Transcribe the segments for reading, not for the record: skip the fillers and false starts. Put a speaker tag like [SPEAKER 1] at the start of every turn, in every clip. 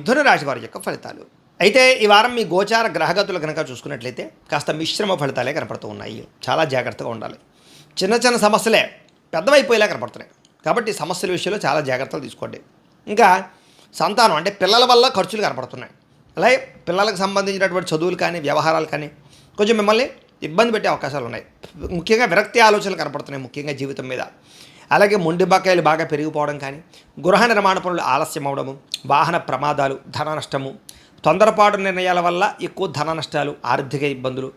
[SPEAKER 1] మిథున రాశి వారి యొక్క ఫలితాలు. అయితే ఈ వారం మీ గోచార గ్రహగతులు కనుక చూసుకున్నట్లయితే కాస్త మిశ్రమ ఫలితాలే కనపడుతూ ఉన్నాయి. చాలా జాగ్రత్తగా ఉండాలి. చిన్న చిన్న సమస్యలే పెద్దవైపోయేలా కనపడుతున్నాయి. కాబట్టి సమస్యల విషయంలో చాలా జాగ్రత్తలు తీసుకోండి. ఇంకా సంతానం అంటే పిల్లల వల్ల ఖర్చులు కనపడుతున్నాయి. అలాగే పిల్లలకు సంబంధించినటువంటి చదువులు కానీ వ్యవహారాలు కానీ కొంచెం మిమ్మల్ని ఇబ్బంది పెట్టే అవకాశాలు ఉన్నాయి. ముఖ్యంగా విరక్తి ఆలోచనలు కనపడుతున్నాయి ముఖ్యంగా జీవితం మీద. అలాగే మొండి బకాయిలు బాగా పెరిగిపోవడం కానీ, గృహ నిర్మాణ పనులు ఆలస్యం అవడము, వాహన ప్రమాదాలు, ధన నష్టము, తొందరపాటు నిర్ణయాల వల్ల ఎక్కువ ధన నష్టాలు, ఆర్థిక ఇబ్బందులు,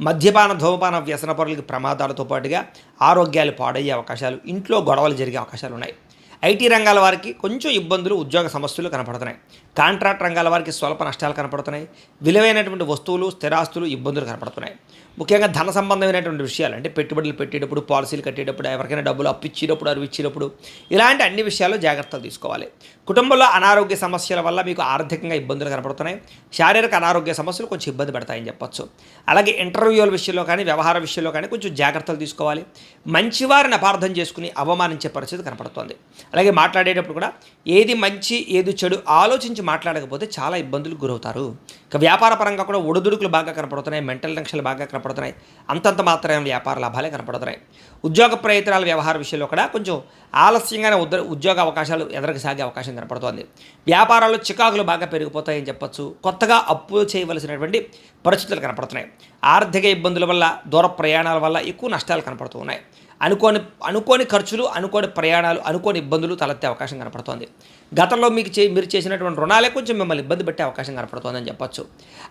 [SPEAKER 1] మద్యపాన ధూమపాన వ్యసన పనులకి ప్రమాదాలతో పాటుగా ఆరోగ్యాలు పాడయ్యే అవకాశాలు, ఇంట్లో గొడవలు జరిగే అవకాశాలు ఉన్నాయి. ఐటీ రంగాల వారికి కొంచెం ఇబ్బందులు, ఉద్యోగ సమస్యలు కనపడుతున్నాయి. కాంట్రాక్ట్ రంగాల వారికి స్వల్ప నష్టాలు కనపడుతున్నాయి. విలువైనటువంటి వస్తువులు, స్థిరాస్తులు ఇబ్బందులు కనపడుతున్నాయి. ముఖ్యంగా ధన సంబంధమైనటువంటి విషయాలు అంటే పెట్టుబడులు పెట్టేటప్పుడు, పాలసీలు కట్టేటప్పుడు, ఎవరికైనా డబ్బులు అప్పు ఇచ్చేటప్పుడు, అరువు ఇచ్చేటప్పుడు ఇలాంటి అన్ని విషయాల్లో జాగ్రత్తలు తీసుకోవాలి. కుటుంబంలో అనారోగ్య సమస్యల వల్ల మీకు ఆర్థికంగా ఇబ్బందులు కనపడుతున్నాయి. శారీరక అనారోగ్య సమస్యలు కొంచెం ఇబ్బంది పెడతాయని చెప్పొచ్చు. అలాగే ఇంటర్వ్యూల విషయంలో కానీ, వ్యవహార విషయంలో కానీ కొంచెం జాగ్రత్తలు తీసుకోవాలి. మంచివారిని అపార్థం చేసుకుని అవమానించే పరిస్థితి కనపడుతోంది. అలాగే మాట్లాడేటప్పుడు కూడా ఏది మంచి ఏది చెడు ఆలోచించి మాట్లాడకపోతే చాలా ఇబ్బందులకు గురవుతారు. ఇక వ్యాపార పరంగా కూడా ఒడిదుడుకులు బాగా కనపడుతున్నాయి. మెంటల్ టెన్షన్లు బాగా కనపడుతున్నాయి. అంతంత మాత్రమే వ్యాపార లాభాలే కనపడుతున్నాయి. ఉద్యోగ ప్రయత్నాల వ్యవహార విషయంలో కూడా కొంచెం ఆలస్యంగానే ఉద్యోగ అవకాశాలు ఎదరకు సాగే అవకాశం కనపడుతోంది. వ్యాపారాలు చికాకులు బాగా పెరిగిపోతాయని చెప్పొచ్చు. కొత్తగా అప్పు చేయవలసినటువంటి పరిస్థితులు కనపడుతున్నాయి. ఆర్థిక ఇబ్బందుల వల్ల, దూర ప్రయాణాల వల్ల ఎక్కువ నష్టాలు కనపడుతూ ఉన్నాయి. అనుకోని ఖర్చులు, అనుకోని ప్రయాణాలు, అనుకోని ఇబ్బందులు తలెత్తే అవకాశం కనపడుతోంది. గతంలో మీరు చేసినటువంటి రుణాలే కొంచెం మిమ్మల్ని ఇబ్బంది పెట్టే అవకాశం కనపడుతోందని చెప్పొచ్చు.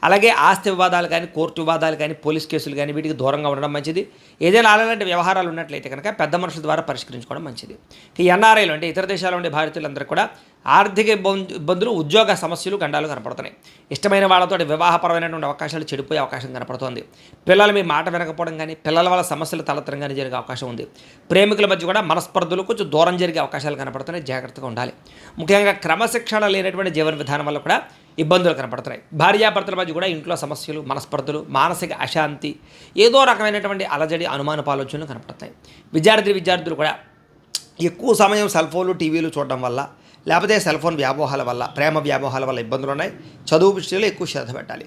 [SPEAKER 1] అలాగే ఆస్తి వివాదాలు కానీ, కోర్టు వివాదాలు కానీ, పోలీస్ కేసులు కానీ వీటికి దూరంగా ఉండడం మంచిది. ఏదైనా అలాంటి వ్యవహారాలు ఉన్నట్లయితే కనుక పెద్ద మనుషుల ద్వారా పరిష్కరించుకోవడం మంచిది. ఈ ఎన్ఆర్ఐలు అంటే ఇతర దేశాల్లో ఉండే భారతీయులందరూ కూడా ఆర్థిక ఇబ్బందులు, ఉద్యోగ సమస్యలు, గండాలు కనపడుతున్నాయి. ఇష్టమైన వాళ్ళతో వివాహపరమైనటువంటి అవకాశాలు చెడిపోయే అవకాశం కనపడుతోంది. పిల్లలు మీ మాట వినకపోవడం కానీ, పిల్లల వల్ల సమస్యలు తలెత్తడం కానీ జరిగే అవకాశం ఉంది. ప్రేమికుల మధ్య కూడా మనస్పర్ధలు కొంచెం దూరం జరిగే అవకాశాలు కనపడుతున్నాయి. జాగ్రత్తగా ఉండాలి. ముఖ్యంగా క్రమశిక్షణ లేనటువంటి జీవన విధానం వల్ల కూడా ఇబ్బందులు కనపడుతున్నాయి. భార్యాభర్తల మధ్య కూడా ఇంట్లో సమస్యలు, మనస్పర్ధలు, మానసిక అశాంతి, ఏదో రకమైనటువంటి అలజడి, అనుమానపు ఆలోచనలు కనపడుతున్నాయి. విద్యార్థులు కూడా ఎక్కువ సమయం సెల్ ఫోన్లు, టీవీలు చూడడం వల్ల, లేకపోతే సెల్ ఫోన్ వ్యామోహాల వల్ల, ప్రేమ వ్యామోహాల వల్ల ఇబ్బందులు ఉన్నాయి. చదువు విషయంలో ఎక్కువ శ్రద్ధ పెట్టాలి.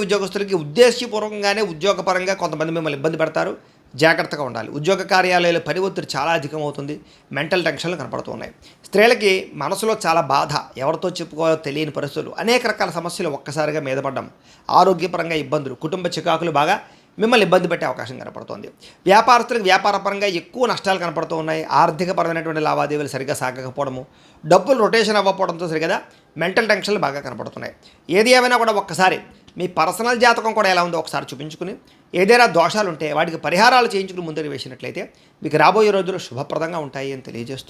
[SPEAKER 1] ఉద్యోగస్తులకి ఉద్దేశపూర్వకంగానే ఉద్యోగపరంగా కొంతమంది మిమ్మల్ని ఇబ్బంది పెడతారు. జాగ్రత్తగా ఉండాలి. ఉద్యోగ కార్యాలయాల్లో పని ఒత్తిడి చాలా అధికమవుతుంది. మెంటల్ టెన్షన్లు కనపడుతూ ఉన్నాయి. స్త్రీలకి మనసులో చాలా బాధ, ఎవరితో చెప్పుకోవాలో తెలియని పరిస్థితులు, అనేక రకాల సమస్యలు ఒక్కసారిగా మీద పడ్డం, ఆరోగ్యపరంగా ఇబ్బందులు, కుటుంబ చికాకులు బాగా మిమ్మల్ని ఇబ్బంది పెట్టే అవకాశం కనపడుతోంది. వ్యాపారస్తులకు వ్యాపారపరంగా ఎక్కువ నష్టాలు కనపడుతూ ఉన్నాయి. ఆర్థికపరమైనటువంటి లావాదేవీలు సరిగ్గా సాగకపోవడము, డబ్బులు రొటేషన్ అవ్వకపోవడంతో సరిగదా మెంటల్ టెన్షన్లు బాగా కనపడుతున్నాయి. ఏది ఏమైనా కూడా ఒక్కసారి మీ పర్సనల్ జాతకం కూడా ఎలా ఉందో ఒకసారి చూపించుకుని, ఏదైనా దోషాలు ఉంటే వాటికి పరిహారాలు చేయించుకుని ముందుకు వేసినట్లయితే మీకు రాబోయే రోజులు శుభప్రదంగా ఉంటాయి అని తెలియజేస్తూ